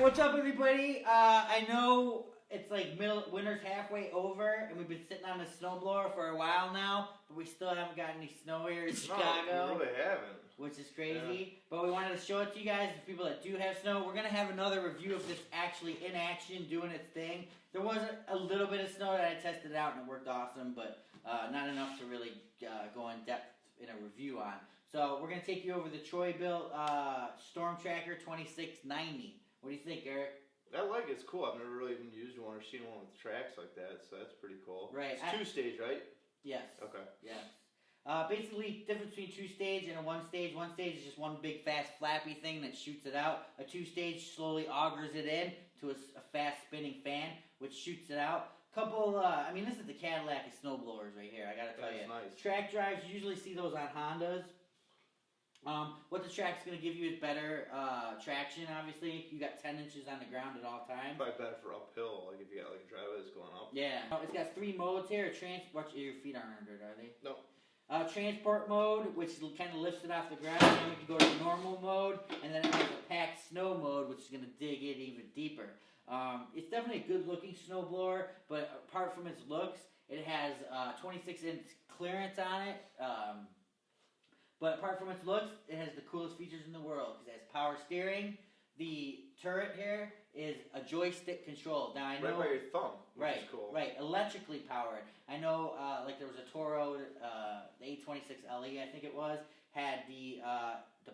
what's up, everybody? I know it's like winter's halfway over, and we've been sitting on the snowblower for a while now, but we still haven't got any snow here in Chicago. No, we really haven't. Which is crazy. Yeah. But we wanted to show it to you guys, the people that do have snow. We're going to have another review of this actually in action, doing its thing. There was a little bit of snow that I tested out, and it worked awesome, but not enough to really go in depth in a review on. So we're going to take you over the Troy-Bilt Storm Tracker 2690. What do you think, Eric? I like it. It's cool. I've never really even used one or seen one with tracks like that, so that's pretty cool. Right. It's two-stage, right? Yes. Okay. Yes. Basically, difference between two-stage and a one-stage. One-stage is just one big, fast, flappy thing that shoots it out. A two-stage slowly augers it in to a fast-spinning fan, which shoots it out. Couple, I mean, this is the Cadillac of snowblowers right here, I gotta tell you. Nice. Track drives, you usually see those on Hondas. What the track's going to give you is better traction, obviously. You got 10 inches on the ground at all times. Probably better for uphill, like if you got like a driveway that's going up. Yeah. It's got 3 modes here. Watch, your feet aren't under it, are they? No. Transport mode, which kind of lifts it off the ground. Then we can go to normal mode, and then it has a packed snow mode, which is going to dig it even deeper. It's definitely a good-looking snowblower, but apart from its looks, it has 26-inch clearance on it. But apart from its looks, it has the coolest features in the world because it has power steering. The turret here is a joystick control. Now I know right by your thumb, which is cool. Right, electrically powered. I know, like there was a Toro, the 826LE, I think it was, had the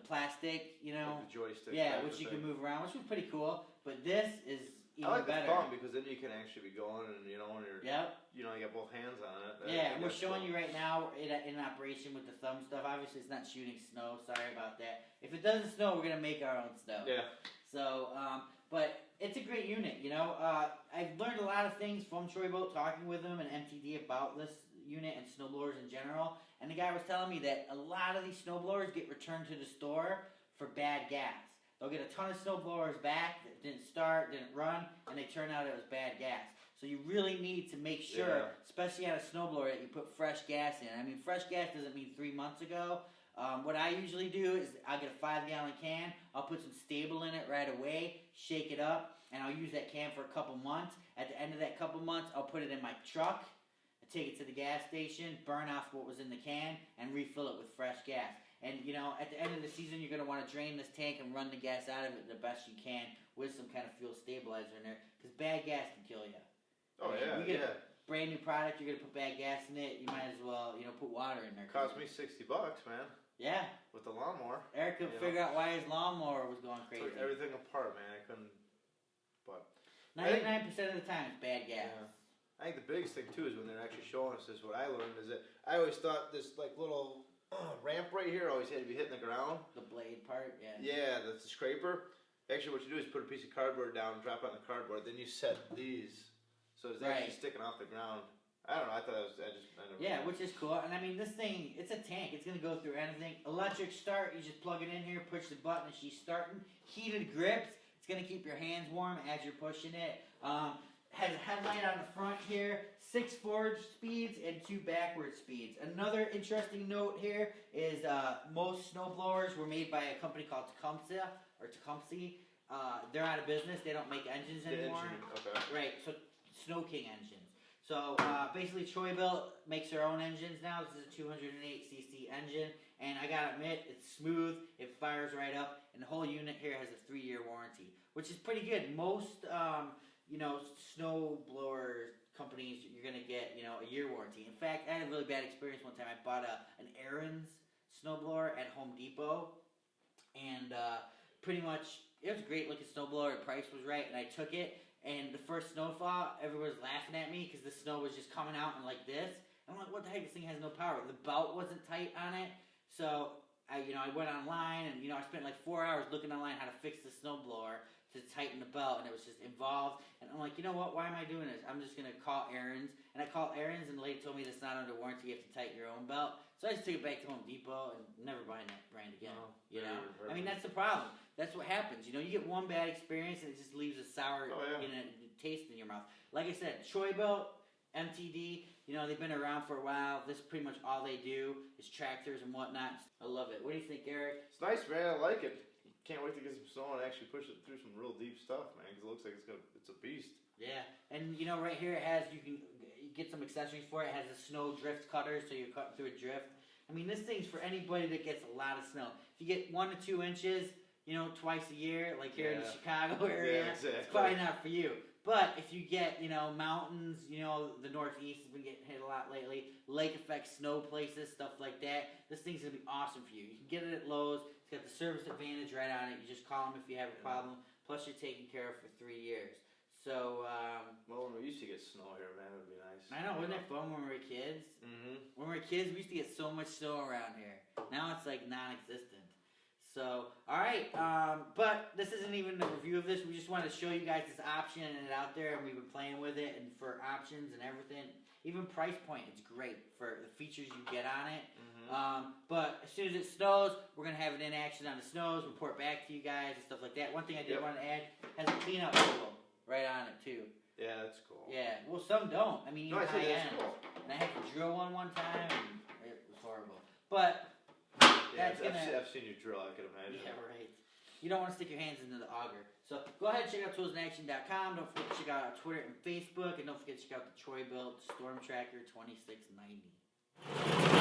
plastic, you know, like the joystick. Yeah, which you can move around, which was pretty cool. But this is even I like better. the thumb because then you can actually be going, and you know, when you're, you got both hands on it. Yeah, and we're showing you right now in operation with the thumb stuff. Obviously, it's not shooting snow. Sorry about that. If it doesn't snow, we're gonna make our own snow. Yeah. So, but it's a great unit. You know, I've learned a lot of things from Troy-Bilt, talking with them and MTD about this unit and snowblowers in general. And the guy was telling me that a lot of these snowblowers get returned to the store for bad gas. They'll get a ton of snowblowers back that didn't start, didn't run, and they turn out it was bad gas. So you really need to make sure, especially on a snowblower, that you put fresh gas in. I mean, fresh gas doesn't mean 3 months ago. What I usually do is I'll get a 5-gallon can, I'll put some stable in it right away, shake it up, and I'll use that can for a couple months. At the end of that couple months, I'll put it in my truck, take it to the gas station, burn off what was in the can, and refill it with fresh gas. And, you know, at the end of the season, you're going to want to drain this tank and run the gas out of it the best you can with some kind of fuel stabilizer in there, because bad gas can kill you. Oh, yeah, you get a brand new product, you're going to put bad gas in it, you might as well, you know, put water in there. Cost me $60, man. Yeah. With the lawnmower. Eric couldn't figure out why his lawnmower was going crazy. Took everything apart, man. I couldn't, but 99% of the time, it's bad gas. Yeah. I think the biggest thing, too, is when they're actually showing us this, what I learned is that I always thought this, like, little ramp right here always had to be hitting the ground. The blade part, yeah. Yeah, that's the scraper. Actually, what you do is put a piece of cardboard down, drop it on the cardboard, then you set these. So it's actually sticking off the ground. I don't know, I thought it was, I never yeah, which is cool. And I mean, this thing, it's a tank. It's going to go through anything. Electric start, you just plug it in here, push the button, and she's starting. Heated grips, it's going to keep your hands warm as you're pushing it. Has a headlight on the front here, 6 forward speeds and 2 backward speeds. Another interesting note here is most snowblowers were made by a company called Tecumseh. They're out of business. They don't make engines anymore. Okay. Right, so Snow King engines. So basically Troy-Bilt makes their own engines now. This is a 208cc engine, and I gotta admit, it's smooth, it fires right up, and the whole unit here has a 3-year warranty, which is pretty good. Most you know, snow blower companies, you're gonna get, you know, a year warranty. In fact, I had a really bad experience one time. I bought an Aaron's snowblower at Home Depot, and pretty much it was a great looking snowblower. The price was right, and I took it. And the first snowfall, everyone was laughing at me because the snow was just coming out and like this. I'm like, what the heck? This thing has no power. The belt wasn't tight on it, so I went online and I spent like 4 hours looking online how to fix the snowblower to tighten the belt, and it was just involved. And I'm like, you know what? Why am I doing this? I'm just gonna call Aaron's, and I called Aaron's, and the lady told me that's not under warranty. You have to tighten your own belt. So I just took it back to Home Depot and never buying that brand again. You know, I mean that's the problem. That's what happens. You know, you get one bad experience and it just leaves a sour taste in your mouth. Like I said, Troy-Bilt, MTD. You know, they've been around for a while. This is pretty much all they do is tractors and whatnot. I love it. What do you think, Eric? It's nice, man. I like it. can't wait to get some snow and actually push it through some real deep stuff, man. Because it looks like it's a beast. Yeah, and you know, right here it has you get some accessories for it. It has a snow drift cutter, so you're cutting through a drift. I mean, this thing's for anybody that gets a lot of snow. If you get 1 to 2 inches, you know, twice a year, like here in the Chicago area, it's probably not for you. But if you get, you know, mountains, you know, the Northeast has been getting hit a lot lately, lake effect snow places, stuff like that, this thing's going to be awesome for you. You can get it at Lowe's. It's got the service advantage right on it. You just call them if you have a problem. Plus, you're taken care of for 3 years. So, well, when we used to get snow here, man, it would be nice. I know, wasn't it fun when we were kids? Mm-hmm. When we were kids, we used to get so much snow around here. Now it's like non-existent. So, alright, but this isn't even a review of this. We just wanted to show you guys this option and it out there, and we've been playing with it, and for options and everything. Even price point, it's great for the features you get on it. Mm-hmm. But as soon as it snows, we're going to have it in action on the snows, report back to you guys and stuff like that. One thing I did want to add, has a cleanup tool right on it too. Yeah, that's cool. Yeah, well, some don't. I mean, no, I said that's cool. And I had to drill one time, and it was horrible. But yeah, I've seen you drill, I can imagine. Yeah, right. You don't want to stick your hands into the auger. So go ahead and check out toolsinaction.com. Don't forget to check out our Twitter and Facebook. And don't forget to check out the Troy-Bilt Storm Tracker 2690.